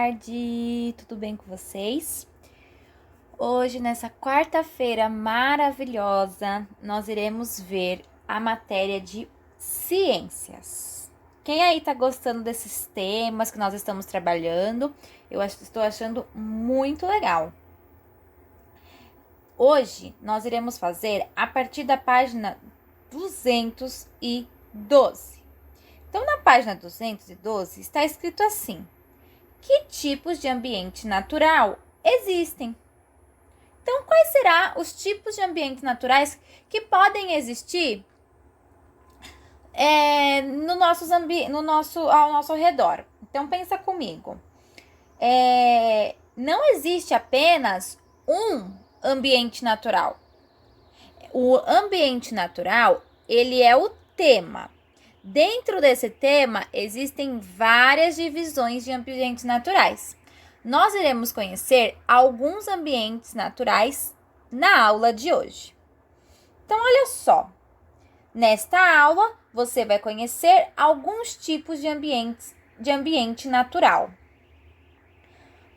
tarde, tudo bem com vocês? Hoje, nessa quarta-feira maravilhosa, nós iremos ver a matéria de ciências. Quem aí tá gostando desses temas que nós estamos trabalhando? Estou achando muito legal. Hoje, nós iremos fazer a partir da página 212. Então, na página 212 está escrito assim: que tipos de ambiente natural existem? Então, quais serão os tipos de ambientes naturais que podem existir ao nosso redor? Então, pensa comigo. Não existe apenas um ambiente natural. O ambiente natural, ele é o tema. Dentro desse tema, existem várias divisões de ambientes naturais. Nós iremos conhecer alguns ambientes naturais na aula de hoje. Então, olha só. Nesta aula, você vai conhecer alguns tipos de ambiente natural.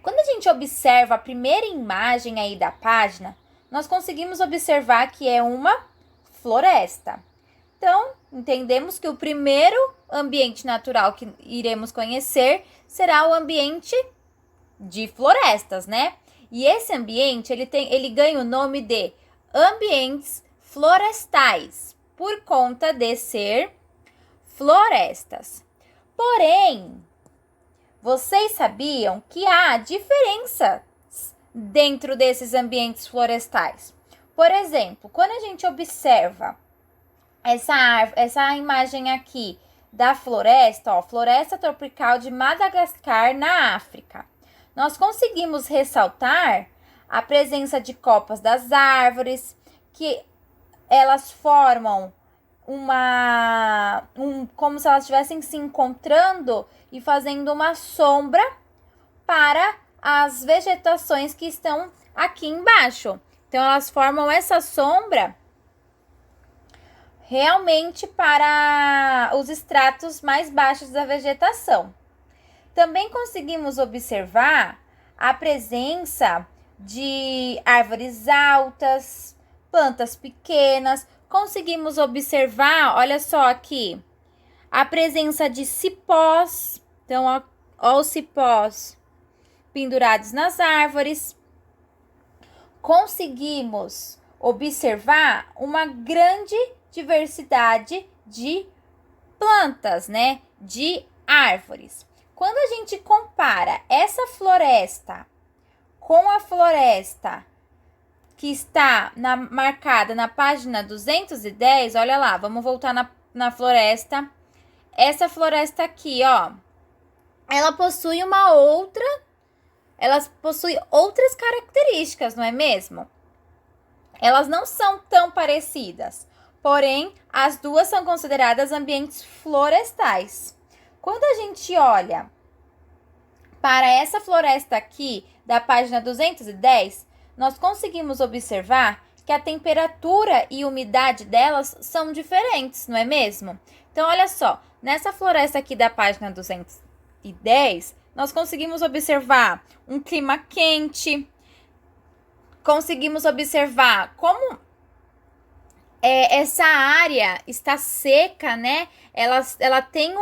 Quando a gente observa a primeira imagem aí da página, nós conseguimos observar que é uma floresta. Então, entendemos que o primeiro ambiente natural que iremos conhecer será o ambiente de florestas, né? E esse ambiente, ele ganha o nome de ambientes florestais, por conta de ser florestas. Porém, vocês sabiam que há diferenças dentro desses ambientes florestais? Por exemplo, quando a gente observa essa imagem aqui da floresta, ó, floresta tropical de Madagascar, na África, nós conseguimos ressaltar a presença de copas das árvores, que elas formam como se elas estivessem se encontrando e fazendo uma sombra para as vegetações que estão aqui embaixo. Então, elas formam essa sombra realmente para os estratos mais baixos da vegetação. Também conseguimos observar a presença de árvores altas, plantas pequenas. Conseguimos observar, olha só aqui, a presença de cipós. Então, ó os cipós pendurados nas árvores. Conseguimos observar uma grande diversidade de plantas, né? De árvores. Quando a gente compara essa floresta com a floresta que está marcada na página 210, olha lá, vamos voltar na floresta. Essa floresta aqui, ó, ela possui outras características, não é mesmo? Elas não são tão parecidas, porém, as duas são consideradas ambientes florestais. Quando a gente olha para essa floresta aqui, da página 210, nós conseguimos observar que a temperatura e umidade delas são diferentes, não é mesmo? Então, olha só, nessa floresta aqui da página 210, nós conseguimos observar um clima quente, conseguimos observar como essa área está seca, né? Ela tem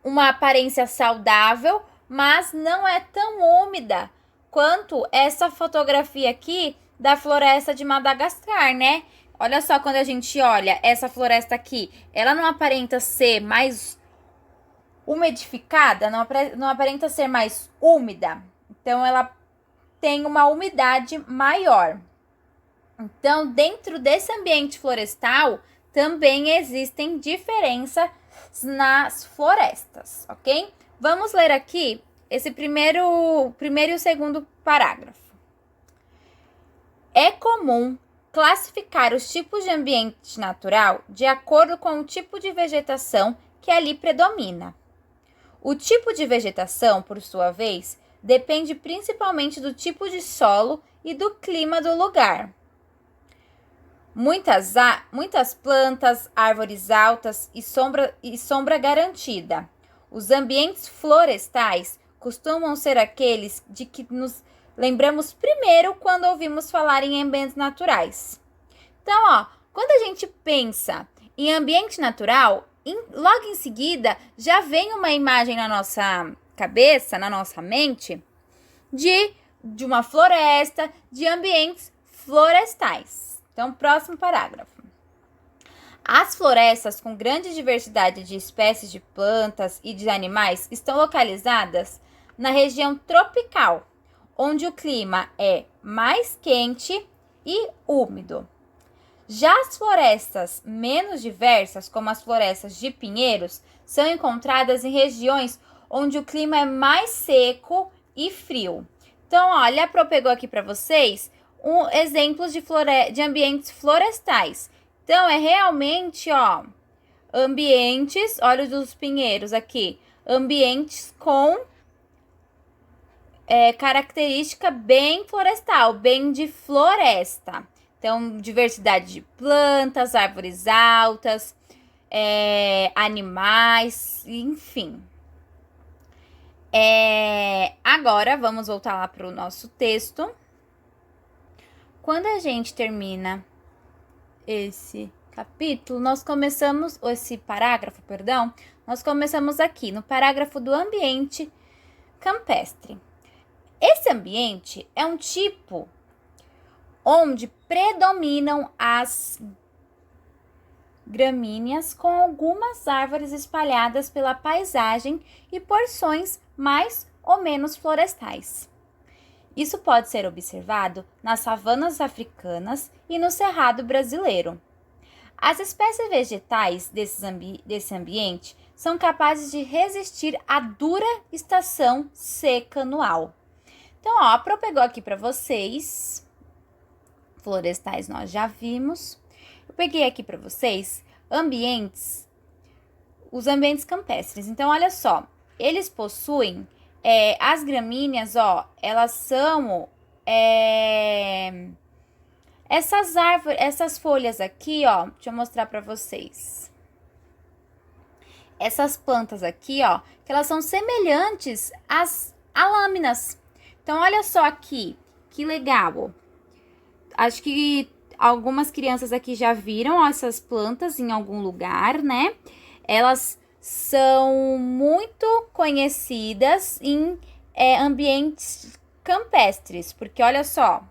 uma aparência saudável, mas não é tão úmida quanto essa fotografia aqui da floresta de Madagascar, né? Olha só, quando a gente olha essa floresta aqui, ela não aparenta ser mais umidificada, não aparenta ser mais úmida. Então, ela tem uma umidade maior. Então, dentro desse ambiente florestal, também existem diferenças nas florestas, ok? Vamos ler aqui esse primeiro e o segundo parágrafo. É comum classificar os tipos de ambiente natural de acordo com o tipo de vegetação que ali predomina. O tipo de vegetação, por sua vez, depende principalmente do tipo de solo e do clima do lugar. Muitas plantas, árvores altas e sombra garantida. Os ambientes florestais costumam ser aqueles de que nos lembramos primeiro quando ouvimos falar em ambientes naturais. Então, quando a gente pensa em ambiente natural, logo em seguida já vem uma imagem na nossa cabeça, na nossa mente, de uma floresta, de ambientes florestais. Então, próximo parágrafo. As florestas com grande diversidade de espécies de plantas e de animais estão localizadas na região tropical, onde o clima é mais quente e úmido. Já as florestas menos diversas, como as florestas de pinheiros, são encontradas em regiões onde o clima é mais seco e frio. Então, olha, a Pro pegou aqui para vocês exemplos de ambientes florestais. Então, é realmente, ambientes, olha os dos pinheiros aqui, ambientes com característica bem florestal, bem de floresta. Então, diversidade de plantas, árvores altas, animais, enfim. Agora, vamos voltar lá para o nosso texto. Quando a gente termina esse capítulo, esse parágrafo, nós começamos aqui no parágrafo do ambiente campestre. Esse ambiente é um tipo onde predominam as gramíneas com algumas árvores espalhadas pela paisagem e porções mais ou menos florestais. Isso pode ser observado nas savanas africanas e no cerrado brasileiro. As espécies vegetais desse ambiente são capazes de resistir à dura estação seca anual. Então, a Pro pegou aqui para vocês, florestais nós já vimos. Eu peguei aqui para vocês os ambientes campestres. Então, olha só, eles possuem as gramíneas, elas são essas árvores, essas folhas aqui, deixa eu mostrar para vocês. Essas plantas aqui, que elas são semelhantes a lâminas. Então, olha só aqui, que legal. Acho que algumas crianças aqui já viram essas plantas em algum lugar, né? Elas são muito conhecidas em ambientes campestres, porque olha só,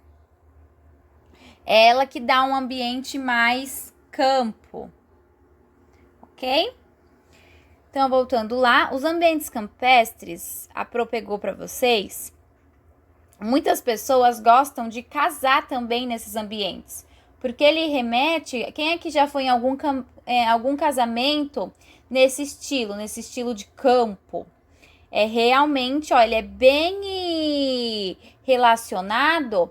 ela que dá um ambiente mais campo, ok? Então, voltando lá, os ambientes campestres, a Pro pegou para vocês. Muitas pessoas gostam de casar também nesses ambientes, porque ele remete. Quem é que já foi em algum casamento nesse estilo de campo? Realmente, ele é bem relacionado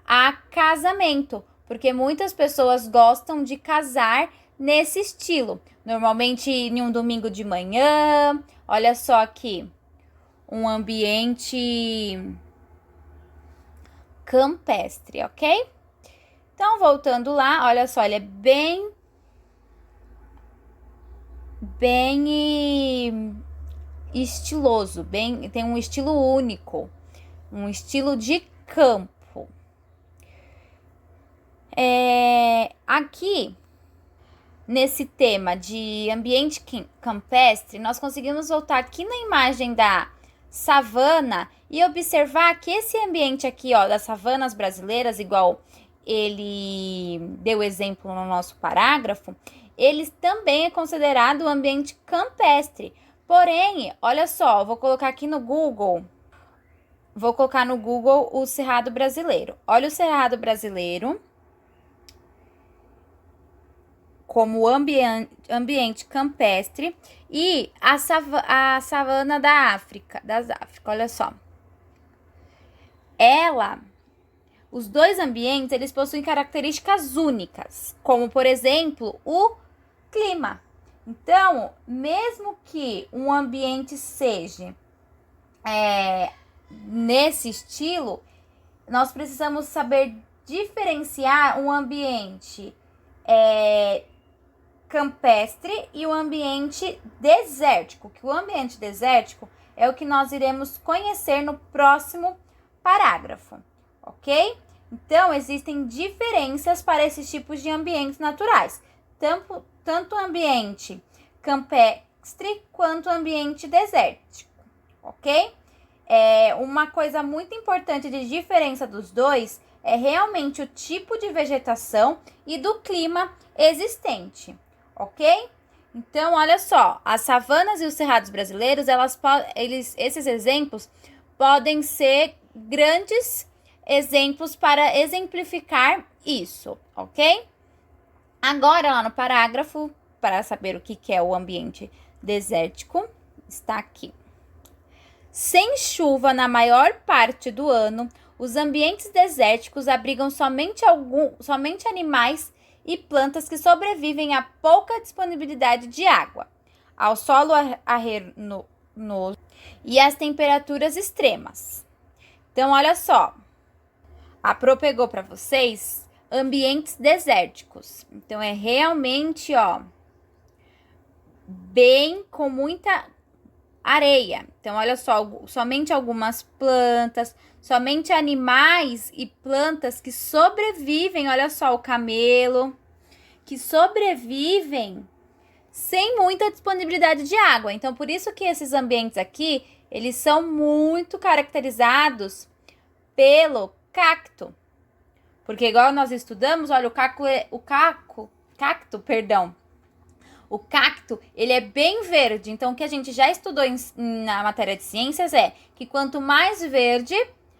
a casamento, porque muitas pessoas gostam de casar nesse estilo. Normalmente em um domingo de manhã, olha só aqui, um ambiente campestre, ok? Então, voltando lá, olha só, ele é bem estiloso, tem um estilo único, um estilo de campo. Aqui, nesse tema de ambiente campestre, nós conseguimos voltar aqui na imagem da savana e observar que esse ambiente aqui, das savanas brasileiras, igual ele deu exemplo no nosso parágrafo, ele também é considerado um ambiente campestre. Porém, olha só, vou colocar aqui no Google, o Cerrado Brasileiro. Olha o Cerrado Brasileiro como ambiente campestre e a savana das Áfricas, olha só. Os dois ambientes, eles possuem características únicas, como, por exemplo, o clima. Então, mesmo que um ambiente seja nesse estilo, nós precisamos saber diferenciar um ambiente campestre e o ambiente desértico, que o ambiente desértico é o que nós iremos conhecer no próximo parágrafo, ok? Então, existem diferenças para esses tipos de ambientes naturais, tanto o ambiente campestre quanto o ambiente desértico, ok? Uma coisa muito importante de diferença dos dois é realmente o tipo de vegetação e do clima existente, ok? Então, olha só, as savanas e os cerrados brasileiros, esses exemplos podem ser grandes exemplos para exemplificar isso, ok? Agora, lá no parágrafo, para saber o que é o ambiente desértico, está aqui. Sem chuva na maior parte do ano, os ambientes desérticos abrigam somente animais e plantas que sobrevivem a pouca disponibilidade de água, ao solo arenoso e às temperaturas extremas. Então, olha só, a Pro pegou para vocês ambientes desérticos. Então, é realmente, bem com muita areia. Então, olha só, somente algumas plantas, somente animais e plantas que sobrevivem, olha só, o camelo, que sobrevivem sem muita disponibilidade de água. Então, por isso que esses ambientes aqui, eles são muito caracterizados pelo cacto. Porque igual nós estudamos, olha, o cacto, ele é bem verde. Então, o que a gente já estudou na matéria de ciências é que quanto mais verde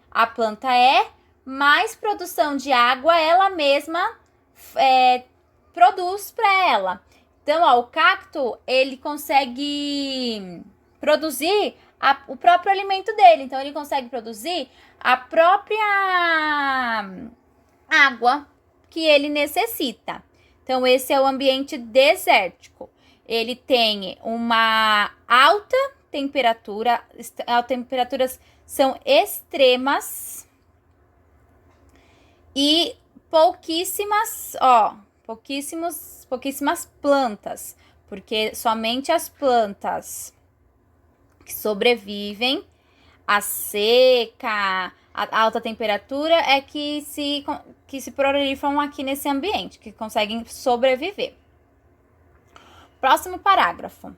a planta é, mais produção de água ela mesma produz para ela. Então, o cacto, ele consegue produzir o próprio alimento dele. Então, ele consegue produzir a própria água que ele necessita. Então, esse é o ambiente desértico. Ele tem uma alta temperatura, as temperaturas são extremas e pouquíssimas plantas, porque somente as plantas que sobrevivem à seca, a alta temperatura é que se proliferam aqui nesse ambiente, que conseguem sobreviver. Próximo parágrafo.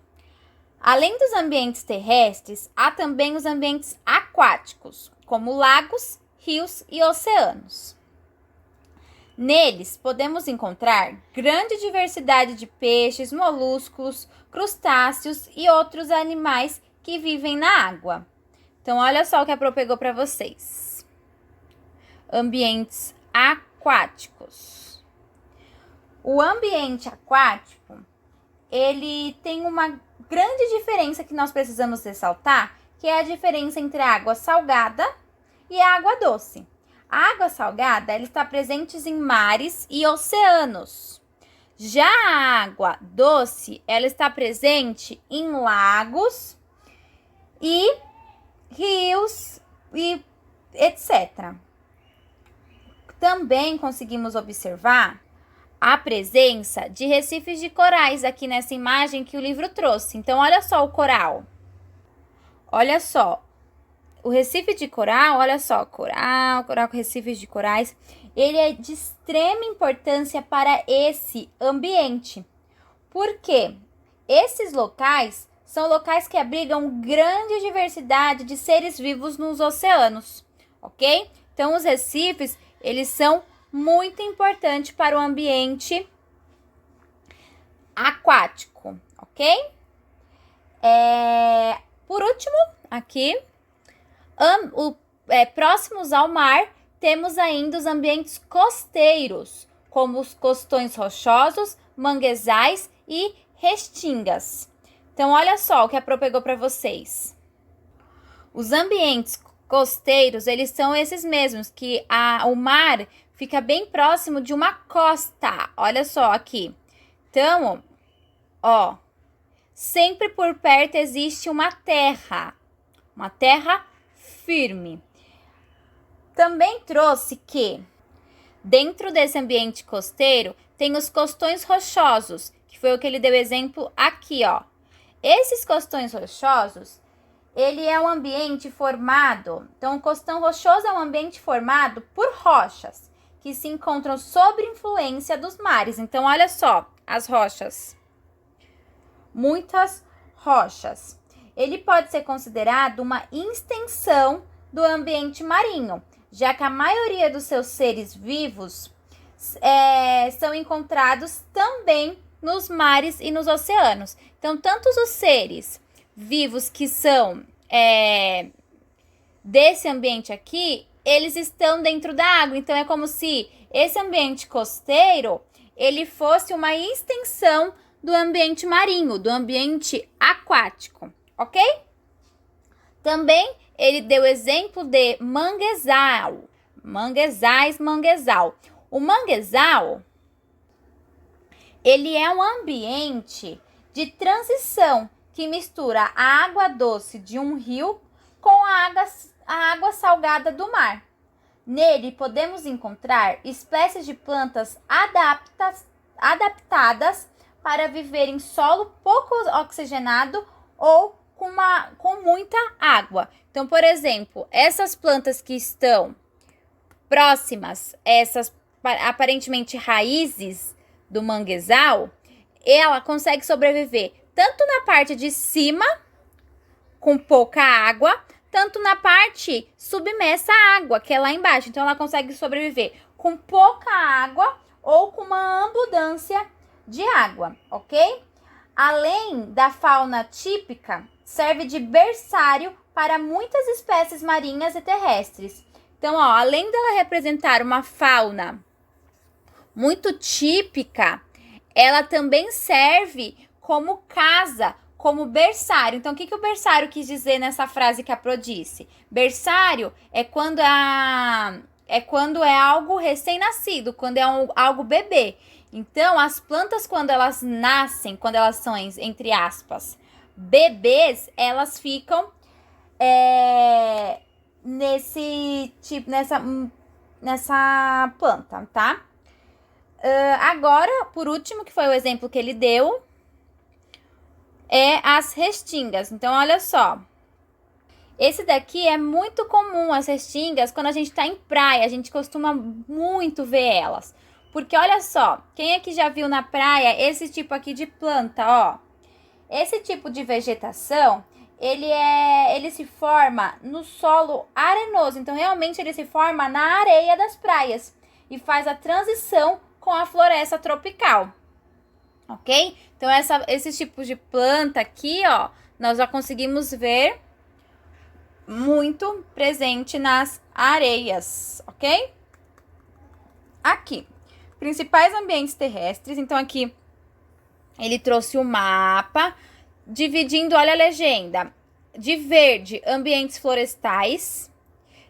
Além dos ambientes terrestres, há também os ambientes aquáticos, como lagos, rios e oceanos. Neles, podemos encontrar grande diversidade de peixes, moluscos, crustáceos e outros animais que vivem na água. Então, olha só o que a Pro pegou para vocês. Ambientes aquáticos. O ambiente aquático, ele tem uma grande diferença que nós precisamos ressaltar, que é a diferença entre a água salgada e a água doce. A água salgada, ela está presente em mares e oceanos. Já a água doce, ela está presente em lagos e rios e etc. Também conseguimos observar a presença de recifes de corais aqui nessa imagem que o livro trouxe. Então, olha só o coral. Olha só. O recife de coral, olha só, coral com recifes de corais, ele é de extrema importância para esse ambiente. Por quê? Esses locais são locais que abrigam grande diversidade de seres vivos nos oceanos, ok? Então, os recifes, eles são muito importantes para o ambiente aquático, ok? Por último, aqui, próximos ao mar, temos ainda os ambientes costeiros, como os costões rochosos, manguezais e restingas. Então, olha só o que a Pro pegou para vocês. Os ambientes costeiros, eles são esses mesmos, que o mar fica bem próximo de uma costa. Olha só aqui. Então, sempre por perto existe uma terra firme. Também trouxe que dentro desse ambiente costeiro tem os costões rochosos, que foi o que ele deu exemplo aqui, ó. Esses costões rochosos, ele é um ambiente formado, então o costão rochoso é um ambiente formado por rochas, que se encontram sob influência dos mares. Então, olha só, as rochas. Muitas rochas. Ele pode ser considerado uma extensão do ambiente marinho, já que a maioria dos seus seres vivos são encontrados também nos mares e nos oceanos. Então, tantos os seres vivos que são desse ambiente aqui, eles estão dentro da água. Então, é como se esse ambiente costeiro, ele fosse uma extensão do ambiente marinho, do ambiente aquático, ok? Também ele deu exemplo de manguezal, manguezal. O manguezal, ele é um ambiente de transição que mistura a água doce de um rio com a água salgada do mar. Nele podemos encontrar espécies de plantas adaptadas para viver em solo pouco oxigenado ou com muita água. Então, por exemplo, essas plantas que estão próximas, essas aparentemente raízes do manguezal, ela consegue sobreviver tanto na parte de cima, com pouca água, tanto na parte submersa à água, que é lá embaixo. Então, ela consegue sobreviver com pouca água ou com uma abundância de água, ok? Além da fauna típica, serve de berçário para muitas espécies marinhas e terrestres. Então, ó, além dela representar uma fauna muito típica, ela também serve como casa, como berçário. Então, o que o berçário quis dizer nessa frase que a Pro disse? Berçário é quando é algo recém-nascido, quando é algo bebê. Então, as plantas, quando elas nascem, quando elas são, entre aspas, bebês, elas ficam nessa planta, tá? Agora, por último, que foi o exemplo que ele deu, as restingas. Então, olha só. Esse daqui é muito comum, as restingas, quando a gente tá em praia, a gente costuma muito ver elas. Porque, olha só, quem aqui já viu na praia esse tipo aqui de planta, ó? Esse tipo de vegetação, ele se forma no solo arenoso. Então, realmente, ele se forma na areia das praias e faz a transição com a floresta tropical, ok? Então, esses tipos de planta aqui, ó, nós já conseguimos ver muito presente nas areias, ok? Aqui, principais ambientes terrestres. Então, aqui ele trouxe o mapa, dividindo, olha a legenda, de verde, ambientes florestais,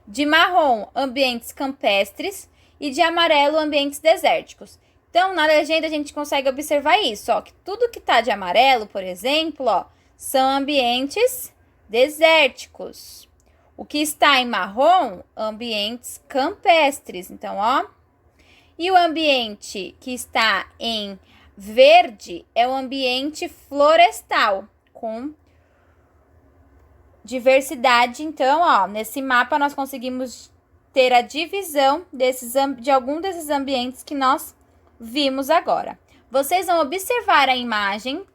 de marrom, ambientes campestres e de amarelo, ambientes desérticos. Então, na legenda a gente consegue observar isso, ó, que tudo que tá de amarelo, por exemplo, ó, são ambientes desérticos. O que está em marrom, ambientes campestres. Então, ó, e o ambiente que está em verde é o ambiente florestal, com diversidade. Então, ó, nesse mapa nós conseguimos ter a divisão de algum desses ambientes que nós vimos agora. Vocês vão observar a imagem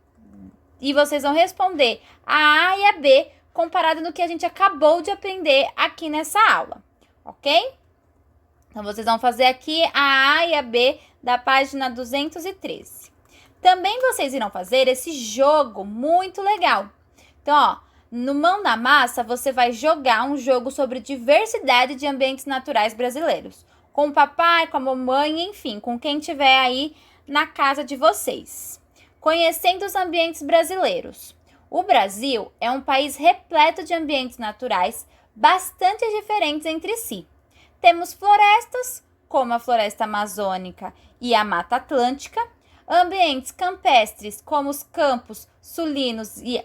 e vocês vão responder a A e a B comparado no que a gente acabou de aprender aqui nessa aula, ok? Então, vocês vão fazer aqui a A e a B da página 213. Também vocês irão fazer esse jogo muito legal. Então, ó, no Mão na Massa, você vai jogar um jogo sobre diversidade de ambientes naturais brasileiros. Com o papai, com a mamãe, enfim, com quem tiver aí na casa de vocês. Conhecendo os ambientes brasileiros. O Brasil é um país repleto de ambientes naturais bastante diferentes entre si. Temos florestas, como a floresta amazônica e a Mata Atlântica, ambientes campestres, como os campos sulinos e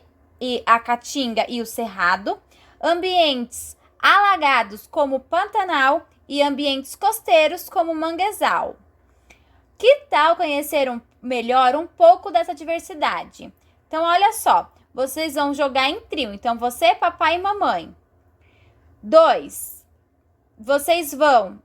a Caatinga e o Cerrado, ambientes alagados, como o Pantanal, e ambientes costeiros, como o Manguezal. Que tal conhecer melhor um pouco dessa diversidade? Então, olha só, vocês vão jogar em trio. Então, você, papai e mamãe. 2. Vocês vão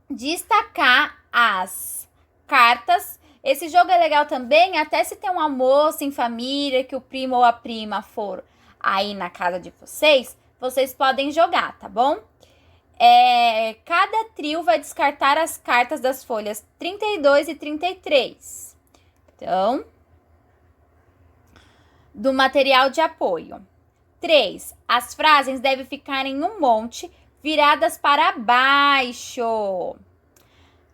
destacar as cartas. Esse jogo é legal também, até se tem um almoço em família, que o primo ou a prima for aí na casa de vocês, vocês podem jogar, tá bom? Cada trio vai descartar as cartas das folhas 32 e 33. Então, do material de apoio. 3. As frases devem ficar em um monte, viradas para baixo.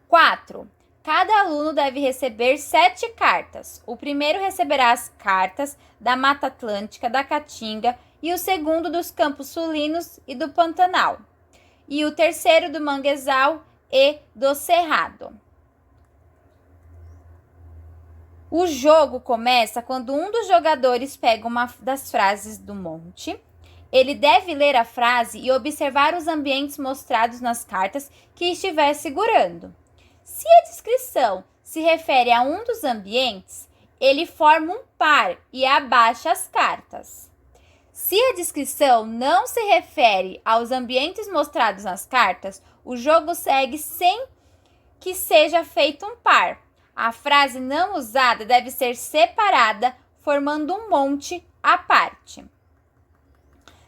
4. Cada aluno deve receber 7 cartas. O primeiro receberá as cartas da Mata Atlântica, da Caatinga, e o segundo dos Campos Sulinos e do Pantanal. E o terceiro do Manguezal e do Cerrado. O jogo começa quando um dos jogadores pega uma das frases do monte. Ele deve ler a frase e observar os ambientes mostrados nas cartas que estiver segurando. Se a descrição se refere a um dos ambientes, ele forma um par e abaixa as cartas. Se a descrição não se refere aos ambientes mostrados nas cartas, o jogo segue sem que seja feito um par. A frase não usada deve ser separada, formando um monte à parte.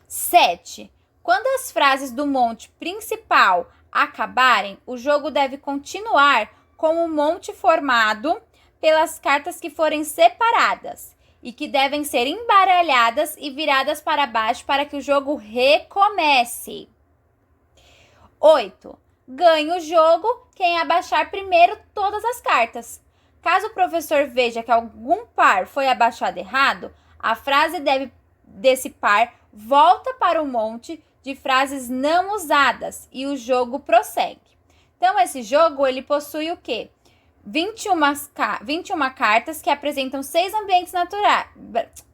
7. Quando as frases do monte principal acabarem, o jogo deve continuar com o monte formado pelas cartas que forem separadas e que devem ser embaralhadas e viradas para baixo para que o jogo recomece. 8. Ganha o jogo quem abaixar primeiro todas as cartas. Caso o professor veja que algum par foi abaixado errado, a frase desse par volta para o monte de frases não usadas e o jogo prossegue. Então, esse jogo ele possui o quê? 21 cartas que apresentam 6 ambientes naturais,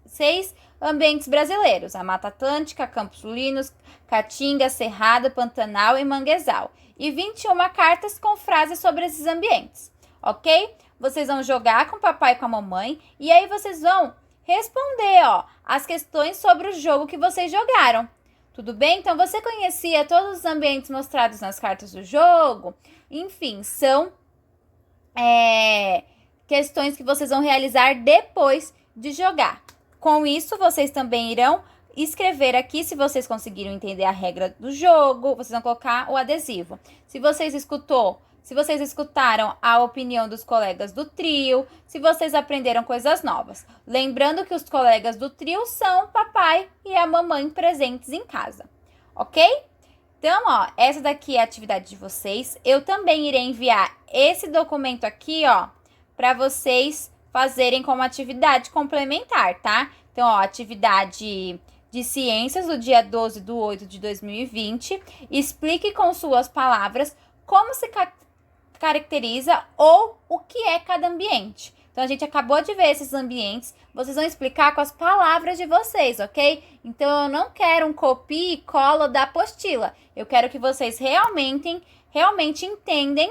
6 ambientes brasileiros: a Mata Atlântica, Campos Sulinos, Caatinga, Cerrado, Pantanal e Manguezal. E 21 cartas com frases sobre esses ambientes, ok? Vocês vão jogar com o papai e com a mamãe e aí vocês vão responder, as questões sobre o jogo que vocês jogaram. Tudo bem? Então, você conhecia todos os ambientes mostrados nas cartas do jogo? Enfim, são questões que vocês vão realizar depois de jogar. Com isso, vocês também irão escrever aqui, se vocês conseguiram entender a regra do jogo, vocês vão colocar o adesivo. Se vocês escutaram a opinião dos colegas do trio, se vocês aprenderam coisas novas. Lembrando que os colegas do trio são o papai e a mamãe presentes em casa, ok? Então, essa daqui é a atividade de vocês. Eu também irei enviar esse documento aqui, para vocês fazerem como atividade complementar, tá? Então, atividade de ciências do dia 12/8/2020. Explique com suas palavras como se caracteriza ou o que é cada ambiente. Então, a gente acabou de ver esses ambientes, vocês vão explicar com as palavras de vocês, ok? Então, eu não quero um copia e cola da apostila. Eu quero que vocês realmente entenda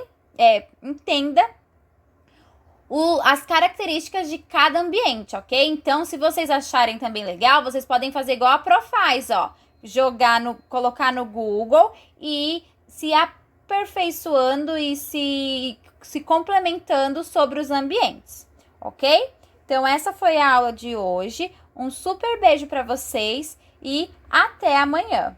as características de cada ambiente, ok? Então, se vocês acharem também legal, vocês podem fazer igual a Pro faz, colocar no Google e se aperfeiçoando e se complementando sobre os ambientes, ok? Então, essa foi a aula de hoje. Um super beijo para vocês e até amanhã!